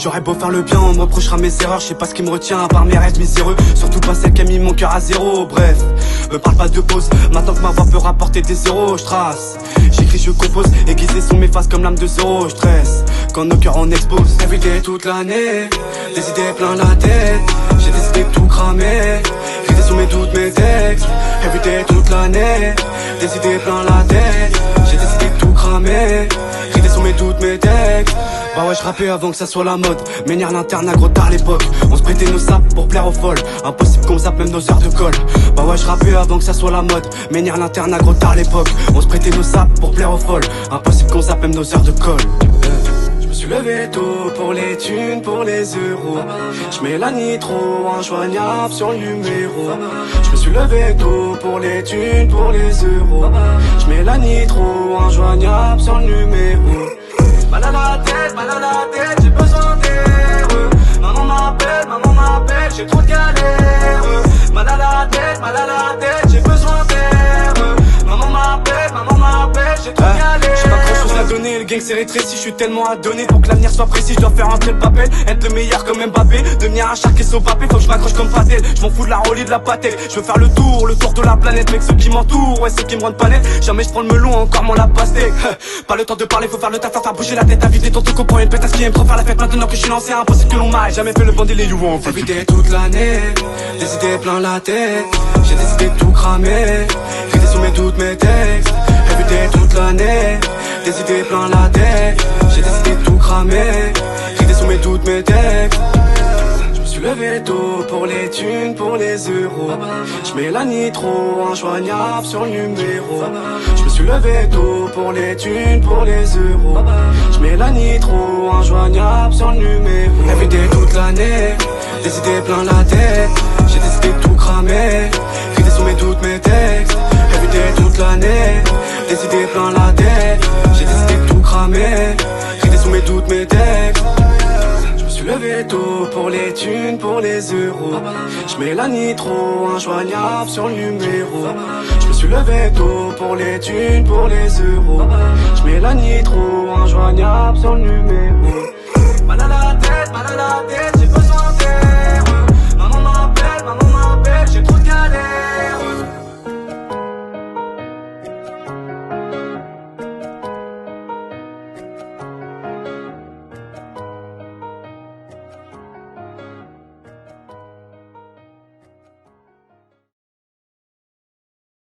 J'aurais beau faire le bien, on me reprochera mes erreurs. Je sais pas ce qui me retient à part mes rêves miséreux. Surtout pas celle qui a mis mon cœur à zéro. Bref, me parle pas de pause. Maintenant que ma voix peut rapporter des zéros, je trace. J'écris, je compose, aiguisé sont mes faces comme l'âme de zéro. Je stresse quand nos cœurs on expose. Everyday toute l'année, des idées plein la tête. J'ai décidé de tout cramer, écrit sous mes doutes, mes textes. Everyday toute l'année, des idées plein la tête. J'ai décidé de tout cramer, écrit sous mes doutes, mes textes. Bah ouais, je rappais avant que ça soit la mode. Ménir l'interne à gros tard l'époque. On se prêtait nos sapes pour plaire aux folles. Impossible qu'on zappe même nos heures de colle. Bah ouais, je rappais avant que ça soit la mode. Ménir l'interne à gros tard l'époque. On se prêtait nos sapes pour plaire aux folles. Impossible qu'on zappe même nos heures de colle. Je me suis levé tôt pour les thunes, pour les euros. Je mets la nitro injoignable sur le numéro. Je me suis levé tôt pour les thunes, pour les euros. Je mets la nitro injoignable sur le numéro. Mal à la tête, j'ai besoin d'air. Maman m'appelle, j'ai trop de galères. Mal à la tête, j'ai besoin d'air. Maman m'appelle, j'ai trop de galères. J'ai pas grand chose à donner, le gang s'est rétréci. Je suis tellement à donner pour que l'avenir soit précis. Je dois faire entrer le papel, être le meilleur comme Mbappé. Devenir un chat qui est papé, faut que je m'accroche comme Patel. Je m'en fous de la rollie, de la patelle. Je veux faire le tour de la planète. Mec, ceux qui m'entourent, ouais, ceux qui me rendent pas net. Jamais je prends le melon, encore moins la pastèque. Pas le temps de parler, faut faire le taf, faire bouger la tête. À vider ton truc au point, une pétasse qui aime trop faire la fête. Maintenant que je suis lancé, impossible que l'on m'aille. Jamais fait le bandit, les you won't. Éviter toute l'année, des idées plein la tête. J'ai décidé de tout cramer, écrit sous mes doutes, mes textes. Éviter toute l'année, des idées plein la tête. J'ai décidé de tout cramer, écrit sous mes doutes, mes textes. Je me suis levé tôt pour les thunes, pour les euros. Je mets la nitro injoignable sur le numéro. Je me suis levé tôt pour les thunes, pour les euros. Je mets la nitro injoignable sur le numéro. Everyday toute l'année, des idées plein la tête. J'ai décidé de tout cramer, écrit sous mes doutes, mes textes. Everyday toute l'année, des idées plein la tête. J'ai décidé de tout cramer, écrit sous mes doutes, mes textes. Je me suis levé tôt pour les thunes, pour les euros. Je mets la nitro injoignable sur le numéro. Je me suis levé tôt pour les thunes, pour les euros. Je mets la nitro injoignable sur le numéro. Mal à la tête, j'ai